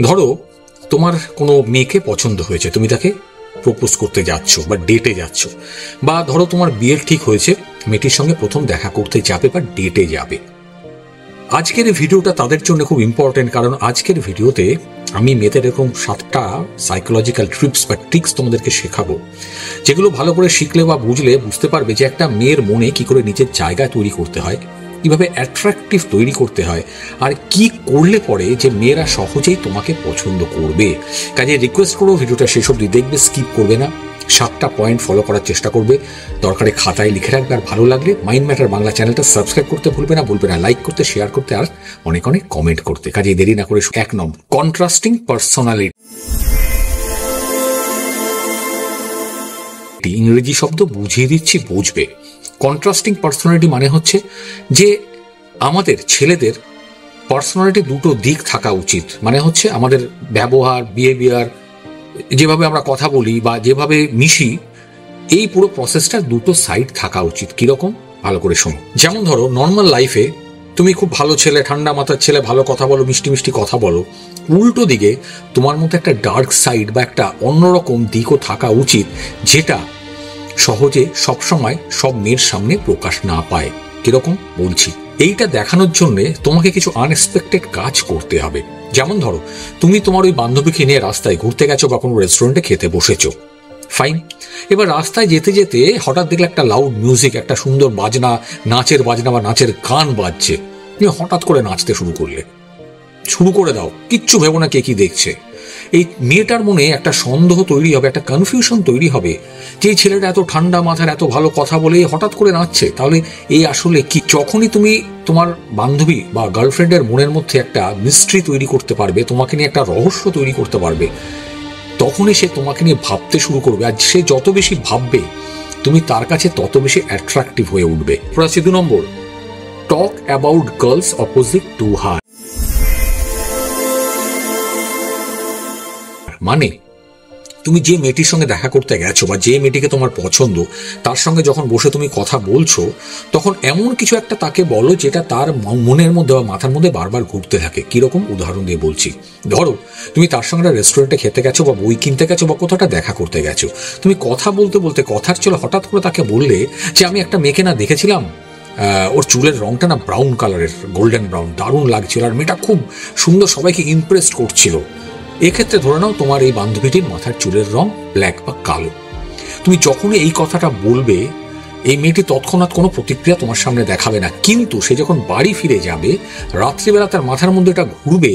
ধরো তোমার কোনো মেয়েকে পছন্দ হয়েছে, তুমি তাকে প্রপোজ করতে যাচ্ছ বা ডেটে যাচ্ছ, বা ধরো তোমার বিয়ে ঠিক হয়েছে, মেয়েটির সঙ্গে প্রথম দেখা করতে যাবে বা ডেটে যাবে। আজকের এই ভিডিওটা তাদের জন্য খুব ইম্পর্টেন্ট, কারণ আজকের ভিডিওতে আমি মেয়েদের এরকম 7টা সাইকোলজিক্যাল ট্রিপস বা ট্রিক্স তোমাদেরকে শেখাবো, যেগুলো ভালো করে শিখলে বা বুঝলে বুঝতে পারবে যে একটা মেয়ের মনে কি করে নিজের জায়গা তৈরি করতে হয়, কিভাবে অ্যাট্রাকটিভ তৈরি করতে হয়, আর কি করলে পরে যে মেয়েরা সহজেই তোমাকে পছন্দ করবে। কাজে রিকোয়েস্ট করো ভিডিওটা শেষ অবধি দেখবে, স্কিপ করবে না। 7টা পয়েন্ট ফলো করার চেষ্টা করবে, দরকারে খাতায় লিখে রাখবে। আর ভালো লাগলে মাইন্ড ম্যাটার বাংলা চ্যানেলটা সাবস্ক্রাইব করতে ভুলবে না, লাইক করতে, শেয়ার করতে, আর অনেক অনেক কমেন্ট করতে। কাজে দেরি না করে 1 নম্বর, কন্ট্রাস্টিং পার্সোনালিটি। ইংরেজি শব্দ বুঝিয়ে দিচ্ছি, বুঝবে। কন্ট্রাস্টিং পার্সোনালিটি মানে হচ্ছে যে আমাদের ছেলেদের পার্সোনালিটি দুটো দিক থাকা উচিত। মানে হচ্ছে আমাদের ব্যবহার, বিহেভিয়ার, যেভাবে আমরা কথা বলি বা যেভাবে মিশি, এই পুরো প্রসেসটার দুটো সাইড থাকা উচিত। কিরকম, ভালো করে শোনো। যেমন ধরো নর্মাল লাইফে তুমি খুব ভালো ছেলে, ঠান্ডা মাথার ছেলে, ভালো কথা বলো, মিষ্টি মিষ্টি কথা বলো। উল্টো দিকে তোমার মধ্যে একটা ডার্ক সাইড বা একটা অন্যরকম দিকও থাকা উচিত, যেটা সহজে সবসময় সব মেয়ের সামনে প্রকাশ না পায়। কিরকম বলছি, এইটা দেখানোর জন্য তোমাকে কিছু আনএক্সপেক্টেড কাজ করতে হবে। যেমন ধরো তুমি তোমার ওই বান্ধবীকে নিয়ে রাস্তায় ঘুরতে গেছো বা কোনো রেস্টুরেন্টে খেতে বসেছো, ফাইন। এবার রাস্তায় যেতে যেতে হঠাৎ দেখলে একটা লাউড মিউজিক, একটা সুন্দর বাজনা, নাচের বাজনা বা নাচের গান বাজছে, তুমি হঠাৎ করে নাচতে শুরু করে দাও, কিচ্ছু ভেবো না কে কি দেখছে। এই মেয়েটার মনে একটা সন্দেহ তৈরি হবে, একটা কনফিউশন তৈরি হবে যে এই ছেলেটা এত ঠান্ডা মাথার, এত ভালো কথা বলে হঠাৎ করে নাচছে, তাহলে এই আসলে কি। যখনই তুমি তোমার বান্ধবী বা গার্লফ্রেন্ডের মনের মধ্যে একটা মিস্ট্রি তৈরি করতে পারবে, তোমাকে নিয়ে একটা রহস্য তৈরি করতে পারবে, তখনই সে তোমাকে নিয়ে ভাবতে শুরু করবে। আর সে যত বেশি ভাববে, তুমি তার কাছে তত বেশি অ্যাট্রাকটিভ হয়ে উঠবে। 2 number, talk about girls opposite to her. মানে তুমি যে মেয়েটির সঙ্গে দেখা করতে গেছো বা যে মেয়েটিকে তোমার পছন্দ, তার সঙ্গে যখন বসে তুমি কথা বলছো, তখন এমন কিছু একটা তাকে বলো যেটা তার মনের মধ্যে বা মাথার মধ্যে বারবার ঘুরতে থাকে। কিরকম, উদাহরণ দিয়ে বলছি। ধরো তুমি তার সঙ্গে রেস্টুরেন্টে খেতে গেছো বা বই কিনতে গেছো বা কোথাটা দেখা করতে গেছো, তুমি কথা বলতে বলতে কথার চলে হঠাৎ করে তাকে বললে যে আমি একটা মেয়েকে না দেখেছিলাম, ওর চুলের রংটা না ব্রাউন কালারের, গোল্ডেন ব্রাউন, দারুণ লাগছিল, আর মেয়েটা খুব সুন্দর, সবাইকে ইমপ্রেস করছিল। এক্ষেত্রে ধরে নাও তোমার এই বান্ধবীটির মাথার চুলের রং ব্ল্যাক বা কালো। তুমি যখনই এই কথাটা বলবে, এই মেয়েটি তৎক্ষণাৎ কোনো প্রতিক্রিয়া তোমার সামনে দেখাবে না, কিন্তু সে যখন বাড়ি ফিরে যাবে, রাত্রিবেলা তার মাথার মধ্যে এটা ঘুরবে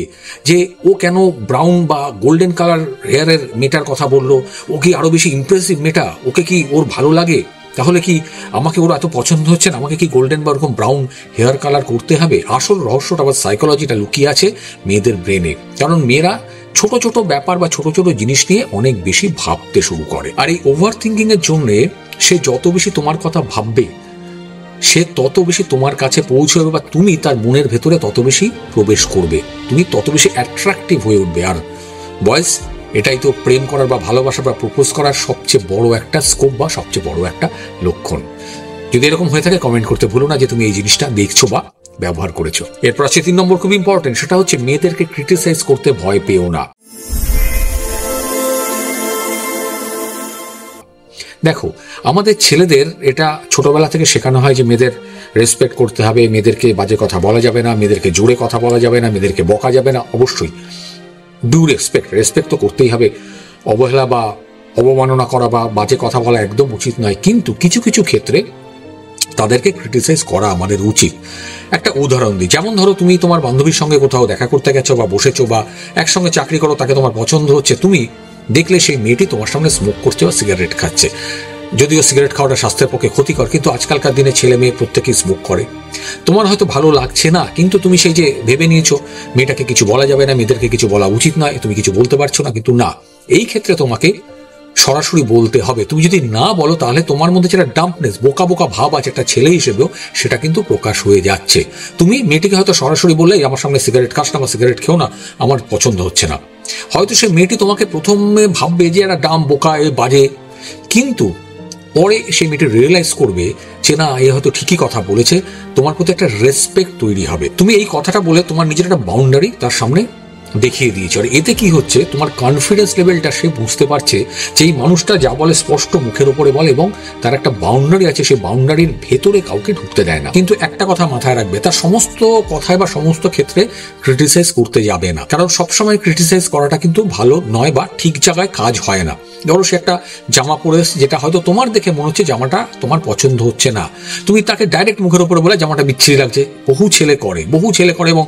যে ও কেন ব্রাউন বা গোল্ডেন কালার হেয়ারের মেয়েটার কথা বললো, ও কি আরো বেশি ইমপ্রেসিভ মেয়েটা, ওকে কি ওর ভালো লাগে, তাহলে কি আমাকে ওর এত পছন্দ হচ্ছে না, আমাকে কি গোল্ডেন বা ওরকম ব্রাউন হেয়ার কালার করতে হবে। আসল রহস্যটা বা সাইকোলজিটা লুকিয়ে আছে মেয়েদের ব্রেনে, কারণ মেয়েরা ছোট ছোট ব্যাপার বা ছোট ছোট জিনিস নিয়ে অনেক বেশি ভাবতে শুরু করে। আর এই ওভার থিঙ্কিং এর জন্য সে যত বেশি তোমার কথা ভাববে, সে তত বেশি তোমার কাছে পৌঁছবে বা তুমি তার মনের ভেতরে তত বেশি প্রবেশ করবে, তুমি তত বেশি অ্যাট্রাকটিভ হয়ে উঠবে। আর বয়স, এটাই তো প্রেম করার বা ভালোবাসা বা প্রপোজ করার সবচেয়ে বড় একটা স্কোপ বা সবচেয়ে বড় একটা লক্ষণ। যদি এরকম হয়ে থাকে কমেন্ট করতে ভুলো না যে তুমি এই জিনিসটা দেখছো বা ব্যবহার করেছো। এরপর আছে 3 নম্বর, খুব ইম্পর্টেন্ট, সেটা হচ্ছে মেয়েদেরকে ক্রিটিসাইজ করতে ভয় পেও না। দেখো আমাদের ছেলেদের এটা ছোটবেলা থেকে শেখানো হয় যে মেয়েদের রেসপেক্ট করতে হবে, মেয়েদেরকে বাজে কথা বলা যাবে না, মেয়েদেরকে জোরে কথা বলা যাবে না, মেয়েদেরকে বকা যাবে না। অবশ্যই ডু রেসপেক্ট তো করতেই হবে। অবহেলা বা অবমাননা করা বা বাজে কথা বলা একদম উচিত নয়, কিন্তু কিছু কিছু ক্ষেত্রে তাদেরকে ক্রিটিসাইজ করা আমাদের উচিত। একটা উদাহরণ দিই, যেমন ধরো তুমি তোমার বান্ধবীর সঙ্গে কোথাও দেখা করতে গেছো বা বসেছো বা একসঙ্গে চাকরি করো, তাকে তোমার পছন্দ হচ্ছে, তুমি দেখলে সেই মেয়েটি তোমার সামনে স্মোক করছে বা সিগারেট খাচ্ছে। যদিও সিগারেট খাওয়াটা স্বাস্থ্যের পক্ষে ক্ষতিকর, কিন্তু আজকালকার দিনে ছেলে মেয়ে প্রত্যেকেই স্মোক করে। তোমার হয়তো ভালো লাগছে না, কিন্তু তুমি সেই যে ভেবে নিয়েছো মেয়েটাকে কিছু বলা যাবে না, মেয়েদেরকে কিছু বলা উচিত নয়, তুমি কিছু বলতে পারছো না। কিন্তু না, এই ক্ষেত্রে তোমাকে সরাসরি বলতে হবে। তুমি যদি না বলো, তাহলে তোমার মধ্যে যেটা ডাম্পনেস, বোকা বোকা ভাব আছে একটা ছেলে হিসেবেও, সেটা কিন্তু প্রকাশ হয়ে যাচ্ছে। তুমি মেয়েটিকে হয়তো সরাসরি বললে আমার সামনে সিগারেট খাস না বা সিগারেট খেও না, আমার পছন্দ হচ্ছে না, হয়তো সে মেয়েটি তোমাকে প্রথমে ভাববে যে একটা ডাম, বোকা, এ বাজে, কিন্তু পরে সেই মেয়েটি রিয়েলাইজ করবে যে না, এ হয়তো ঠিকই কথা বলেছে, তোমার প্রতি একটা রেসপেক্ট তৈরি হবে। তুমি এই কথাটা বলে তোমার নিজের একটা বাউন্ডারি তার সামনে দেখিয়ে দিয়েছে। আর এতে কি হচ্ছে, তোমার কনফিডেন্স লেভেলটা সে বুঝতে পারছে যে এই মানুষটা যা বলে স্পষ্ট মুখের উপরে বলে এবং তার একটা বাউন্ডারি আছে, সেই বাউন্ডারির ভেতরে কাউকে ঢুকতে দেয় না। কিন্তু একটা কথা মাথায় রাখবে, তার সমস্ত কথায় বা সমস্ত ক্ষেত্রে ক্রিটিসাইজ করতে যাবে না, কারণ সবসময় ক্রিটিসাইজ করাটা কিন্তু ভালো নয় বা ঠিক জায়গায় কাজ হয় না। ধরো সে একটা জামা পরে এসেছে যেটা হয়তো তোমার দেখে মনে হচ্ছে জামাটা তোমার পছন্দ হচ্ছে না, তুমি তাকে ডাইরেক্ট মুখের উপরে বলে জামাটা বিচ্ছিরি লাগছে। বহু ছেলে করে এবং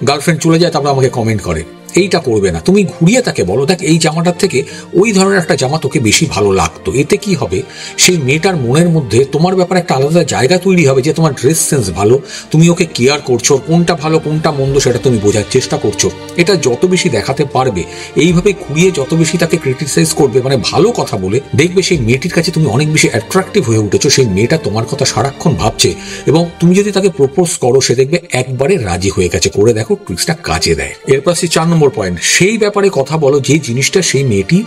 গার্লফ্রেন্ড চলে যায় তারপর আমাকে কমেন্ট করে। এইটা করবে না, তুমি ঘুরিয়ে তাকে বলো, দেখ এই জামাটার থেকে ওই ধরনের একটা জামা তোকে বেশি ভালো লাগতো। এতে কি হবে, সেই মেয়েটার মনের মধ্যে তোমার ব্যাপারে একটা আলাদা জায়গা তৈরি হবে যে তোমার ড্রেস সেন্স ভালো, তুমি ওকে কেয়ার করছো, কোনটা ভালো কোনটা মন্দ সেটা তুমি বোঝার চেষ্টা করছো। এটা যত বেশি দেখাতে পারবে, এইভাবে ঘুরিয়ে যত বেশি তাকে ক্রিটিসাইজ করবে, মানে ভালো কথা বলে, দেখবে সেই মেয়েটির কাছে তুমি অনেক বেশি অ্যাট্রাকটিভ হয়ে উঠেছো। সেই মেয়েটা তোমার কথা সারাক্ষণ ভাবছে এবং তুমি যদি তাকে প্রপোজ করো সে দেখবে একবারে রাজি হয়ে গেছে। করে দেখো ট্রিক্সটা কাজে দেয়। এরপর 4 নম্বর পয়েন্ট, সেই ব্যাপারে কথা বলো যে জিনিসটা সেই মেয়েটি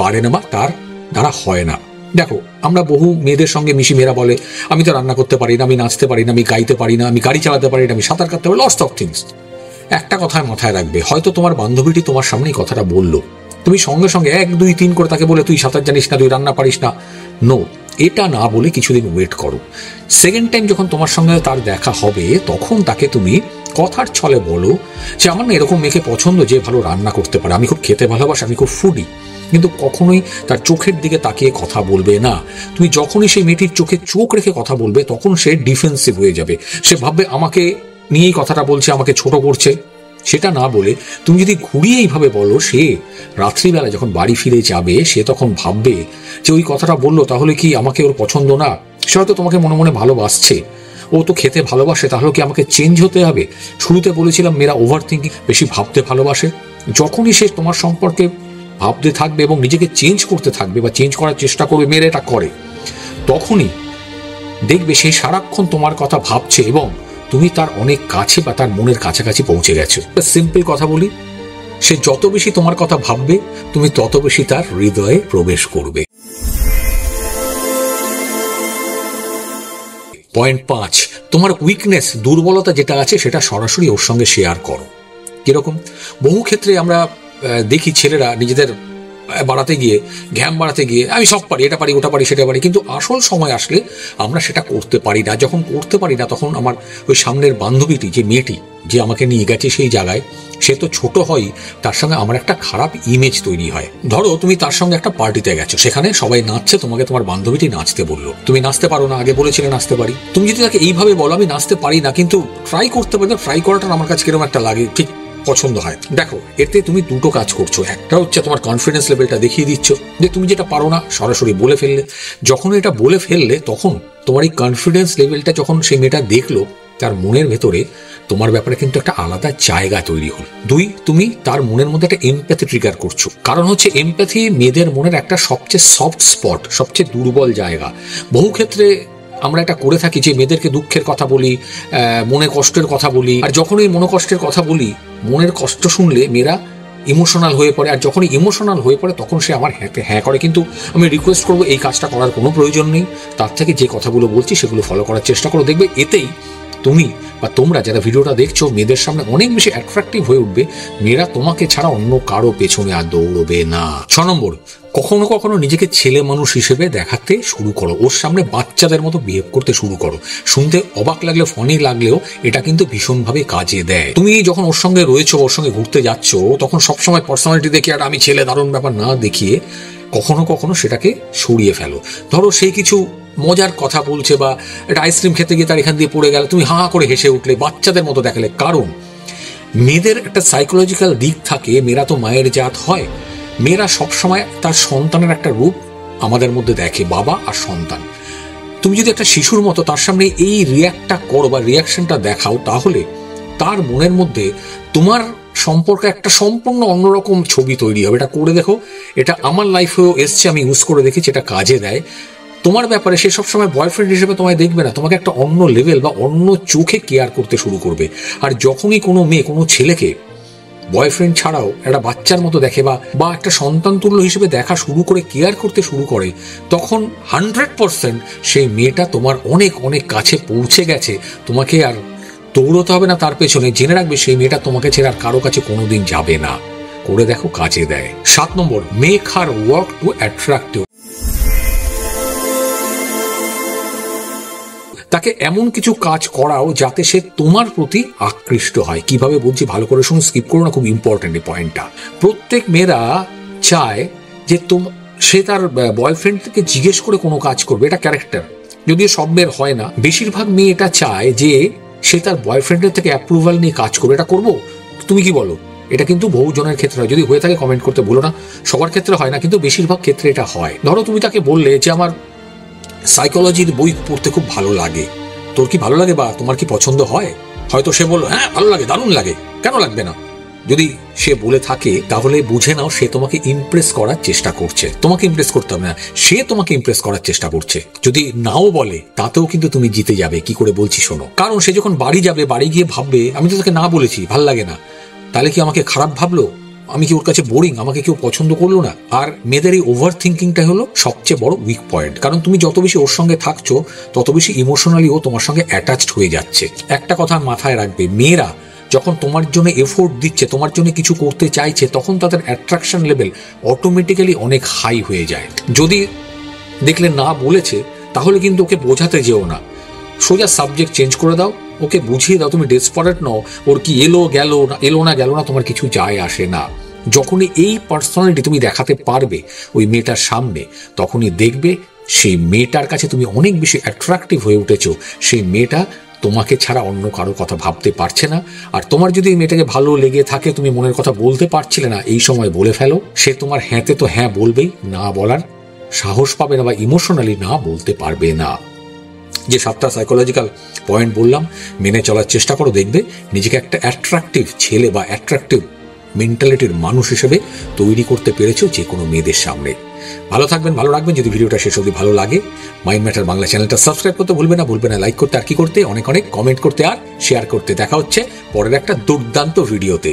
পারে না বা তার দ্বারা হয় না। দেখো আমরা বহু মেয়েদের সঙ্গে মিশি, মেয়েরা বলে আমি তো রান্না করতে পারি না, আমি নাচতে পারি না, আমি গাইতে পারি না, আমি গাড়ি চালাতে পারি না, আমি সাঁতার কাটতে পারি, লটস অফ থিংস। একটা কথায় মাথায় রাখবে, হয়তো তোমার বান্ধবীটি তোমার সামনেই কথাটা বললো, তুমি সঙ্গে সঙ্গে 1 2 3 করে তাকে বলে তুই সাঁতার জানিস না, তুই রান্না পারিস না, নো, এটা না বলে কিছুদিন ওয়েট করো। সেকেন্ড টাইম যখন তোমার সঙ্গে তার দেখা হবে তখন তাকে তুমি কথার ছলে বলো যে আমার না এরকম মেয়েকে পছন্দ যে ভালো রান্না করতে পারে, আমি খুব খেতে ভালোবাসি, আমি খুব ফুডি। কিন্তু কখনোই তার চোখের দিকে তাকিয়ে কথা বলবে না। তুমি যখনই সেই মেয়েটির চোখে চোখ রেখে কথা বলবে তখন সে ডিফেন্সিভ হয়ে যাবে, সে ভাববে আমাকে নিয়েই কথাটা বলছে, আমাকে ছোট করছে। সেটা না বলে তুমি যদি ঘুরিয়ে এইভাবে বলো, সে রাত্রিবেলা যখন বাড়ি ফিরে যাবে সে তখন ভাববে যে ওই কথাটা বললো তাহলে কি আমাকে ওর পছন্দ না, সে হয়তো তোমাকে মনে মনে ভালোবাসছে, ও তো খেতে ভালোবাসে, তাহলে কি আমাকে চেঞ্জ হতে হবে? শুরুতে বলেছিলাম মেয়েরা ওভার থিঙ্কিং, বেশি ভাবতে ভালোবাসে। যখনই সে তোমার সম্পর্কে ভাবতে থাকবে এবং নিজেকে চেঞ্জ করতে থাকবে বা চেঞ্জ করার চেষ্টা করবে, মেয়েরা এটা করে, তখনই দেখবে সে সারাক্ষণ তোমার কথা ভাবছে এবং তুমি তার অনেক কাছে বা তার মনের কাছাকাছি পৌঁছে গেছো। সিম্পল কথা বলি, সে যত বেশি তোমার কথা ভাববে তুমি তত বেশি তার হৃদয়ে প্রবেশ করবে। পয়েন্ট 5, তোমার উইকনেস, দুর্বলতা যেটা আছে সেটা সরাসরি ওর সঙ্গে শেয়ার করো। কিরকম, বহু ক্ষেত্রে আমরা দেখি ছেলেরা নিজেদের বাড়াতে গিয়ে, ঘ্যাম বাড়াতে গিয়ে আমি সব পারি, এটা পারি, ওটা পারি, সেটা পারি, কিন্তু আসল সময় আসলে আমরা সেটা করতে পারি না। যখন করতে পারি না তখন আমার ওই সামনের বান্ধবীটি, যে মেয়েটি যে আমাকে নিয়ে গেছে সেই জায়গায়, সে তো ছোট হয়, তার সঙ্গে আমার একটা খারাপ ইমেজ তৈরি হয়। ধরো তুমি তার সঙ্গে একটা পার্টিতে গেছো, সেখানে সবাই নাচছে, তোমাকে তোমার বান্ধবীটি নাচতে বললো, তুমি নাচতে পারো না, আগে বলেছিলে নাচতে পারি, তুমি যদি তাকে এইভাবে বলো আমি নাচতে পারি না কিন্তু ট্রাই করতে পারি না, ট্রাই করাটা আমার কাছে কিরকম একটা লাগে, ঠিক পছন্দ হয়। দেখো এতে তুমি দুটো কাজ করছো, একটা হচ্ছে তোমার কনফিডেন্স লেভেলটা দেখিয়ে দিচ্ছ যে তুমি যেটা পারো না সরাসরি বলে ফেললে। যখন এটা বলে ফেললে তখন তোমার এই কনফিডেন্স লেভেলটা যখন সেই মেয়েটা দেখলো, তার মনের ভেতরে তোমার ব্যাপারে কিন্তু একটা আলাদা জায়গা তৈরি হল। 2, তুমি তার মনের মধ্যে একটা এমপ্যাথি ট্রিগার করছো। কারণ হচ্ছে এমপ্যাথি মেয়েদের মনের একটা সবচেয়ে সফট স্পট, সবচেয়ে দুর্বল জায়গা। বহু ক্ষেত্রে আমরা এটা করে থাকি যে মেয়েদেরকে দুঃখের কথা বলি, মনে কষ্টের কথা বলি, আর যখন এই মনে কষ্টের কথা বলি, মনের কষ্ট শুনলে মেয়েরা ইমোশনাল হয়ে পড়ে, আর যখনই ইমোশনাল হয়ে পড়ে তখন সে আমার হ্যাঁ করে। কিন্তু আমি রিকোয়েস্ট করবো এই কাজটা করার কোনো প্রয়োজন নেই, তার থেকে যে কথাগুলো বলছি সেগুলো ফলো করার চেষ্টা করো, দেখবে এতেই তুমি বা তোমরা যারা ভিডিওটা দেখছো মেয়েদের সামনে অনেক বেশি অ্যাট্রাকটিভ হয়ে উঠবে। মেয়েরা তোমাকে ছাড়া অন্য কারো পেছনে আর দৌড়বে না। 6 নম্বর, কখনো কখনো নিজেকে ছেলে মানুষ হিসেবে দেখাতে শুরু করো, ওর সামনে বাচ্চাদের মতো বিহেভ করতে শুরু করো। শুনতে অবাক লাগলেও, ফনি লাগলেও এটা কিন্তু ভীষণভাবে কাজে দেয়। তুমি যখন ওর সঙ্গে রয়েছো, ওর সঙ্গে ঘুরতে যাচ্ছ, তখন সবসময় পার্সোনালিটি দেখে আর আমি ছেলে দারুণ ব্যাপার না দেখিয়ে কখনো কখনো সেটাকে সরিয়ে ফেলো। ধরো সেই কিছু মজার কথা বলছে বা একটা আইসক্রিম খেতে গিয়ে তার এখান দিয়ে পড়ে গেল, তুমি হাঁ করে হেসে উঠলে, বাচ্চাদের মতো দেখালে। কারণ মেয়েদের একটা সাইকোলজিক্যাল দিক থাকে, মেয়েরা তো মায়ের জাত হয়, মেয়েরা সবসময় তার সন্তানের একটা রূপ আমাদের মধ্যে দেখে, বাবা আর সন্তান। তুমি যদি একটা শিশুর মতো তার সামনে এই রিয়াক্টটা করো বা রিয়াকশনটা দেখাও, তাহলে তার মনের মধ্যে তোমার সম্পর্কে একটা সম্পূর্ণ অন্যরকম ছবি তৈরি হবে। এটা করে দেখো, এটা আমার লাইফেও এসছে, আমি ইউজ করে দেখেছি, এটা কাজে দেয়। তোমার ব্যাপারে সে সবসময় বয়ফ্রেন্ড হিসেবে তোমায় দেখবে না, তোমাকে একটা অন্য লেভেল বা অন্য চোখে কেয়ার করতে শুরু করবে। আর যখনই কোনো মেয়ে কোনো ছেলেকে বয়ফ্রেন্ড ছাড়াও একটা বাচ্চার মতো দেখে বা একটা সন্তান তুল্য হিসেবে দেখা শুরু করে, কেয়ার করতে শুরু করে, তখন 100% সেই মেয়েটা তোমার অনেক অনেক কাছে পৌঁছে গেছে, তোমাকে আর দৌড়তে হবে না তার পেছনে, জেনে রাখবে সেই মেয়েটা তোমাকে ছেড়ে আর কারো কাছে কোনোদিন যাবে না। করে দেখো, কাজে দেয়। 7 number, make her work to attract you. তাকে এমন কিছু কাজ করাও যাতে সে তোমার প্রতি আকৃষ্ট হয়। কিভাবে বলছি ভালো করে শুনে, স্কিপ করো না, খুব ইম্পর্টেন্ট এই পয়েন্টটা। প্রত্যেক মেয়েরা চায় যে সে তার বয়ফ্রেন্ড থেকে জিজ্ঞেস করে কোনো কাজ করবে, এটা ক্যারেক্টার। যদিও সব মেয়ের হয় না, বেশিরভাগ মেয়ে এটা চায় যে সে তার বয়ফ্রেন্ডের থেকে অ্যাপ্রুভাল নিয়ে কাজ করবে। এটা করবো, তুমি কি বলো? এটা কিন্তু বহুজনের ক্ষেত্রে হয়, যদি হয়ে থাকে কমেন্ট করতে বলো না। সবার ক্ষেত্রে হয় না, কিন্তু বেশিরভাগ ক্ষেত্রে এটা হয়। ধরো তুমি তাকে বললে যে আমার সাইকোলজির বই পড়তে খুব ভালো লাগে, তোর কি ভালো লাগে বা তোমার কি পছন্দ হয়? হয়তো সে বললো হ্যাঁ ভালো লাগে, দারুণ লাগে, কেন লাগবে না? যদি সে বলে থাকে তাহলে বুঝে নাও সে তোমাকে ইমপ্রেস করার চেষ্টা করছে। তোমাকে ইমপ্রেস করতে হবে না, সে তোমাকে ইমপ্রেস করার চেষ্টা করছে। যদি নাও বলে তাতেও কিন্তু তুমি জিতে যাবে। কি করে বলছি শোনো। কারণ সে যখন বাড়ি যাবে, বাড়ি গিয়ে ভাববে আমি তো তাকে না বলেছি, ভাল লাগে না, তাহলে কি আমাকে খারাপ ভাবলো? আমি কি ওর কাছে বোরিং? আমাকে কেউ পছন্দ করলো না? আর মেয়েদের এই ওভার থিঙ্কিংটা হলো সবচেয়ে বড় উইক পয়েন্ট। কারণ তুমি যত বেশি ওর সঙ্গে থাকছো তত বেশি ইমোশনালি ও তোমার সঙ্গে অ্যাটাচড হয়ে যাচ্ছে। একটা কথা মাথায় রাখবে, মেয়েরা যখন তোমার জন্য এফোর্ট দিচ্ছে, তোমার জন্য কিছু করতে চাইছে, তখন তাদের অ্যাট্রাকশন লেভেল অটোমেটিক্যালি অনেক হাই হয়ে যায়। যদি দেখলে না বলেছে তাহলে কিন্তু ওকে বোঝাতে যেও না, সোজা সাবজেক্ট চেঞ্জ করে দাও, ওকে বুঝিয়ে দাও তুমি ডেসপারেট নও, ওর কি এলো না তোমার কিছু যায় আসে না। যখনই এই পার্সোনালিটি তুমি দেখাতে পারবে ওই মেয়েটার সামনে, তখনই দেখবে সেই মেয়েটার কাছে তুমি অনেক বেশি অ্যাট্রাকটিভ হয়ে উঠেছো। সেই মেয়েটা তোমাকে ছাড়া অন্য কারো কথা ভাবতে পারছে না। আর তোমার যদি এই মেয়েটাকে ভালো লেগে থাকে, তুমি মনের কথা বলতে পারছিলে না, এই সময় বলে ফেলো। সে তোমার হ্যাঁতে তো হ্যাঁ বলবেই, না বলার সাহস পাবে না বা ইমোশনালি না বলতে পারবে না। যে 7টা সাইকোলজিক্যাল পয়েন্ট বললাম, মেনে চলার চেষ্টা করো, দেখবে নিজেকে একটা অ্যাট্রাকটিভ ছেলে বা অ্যাট্রাকটিভ মেন্টালিটির মানুষ হিসেবে তৈরি করতে পেরেছো যে কোনো মেয়েদের সামনে। ভালো থাকবেন, ভালো রাখবেন। যদি ভিডিওটা শেষ অবধি ভালো লাগে, মাইন্ড ম্যাটার বাংলা চ্যানেলটা সাবস্ক্রাইব করতে ভুলবে না, লাইক করতে, আর কি করতে, অনেক কমেন্ট করতে আর শেয়ার করতে। দেখা হচ্ছে পরের একটা দুর্দান্ত ভিডিওতে।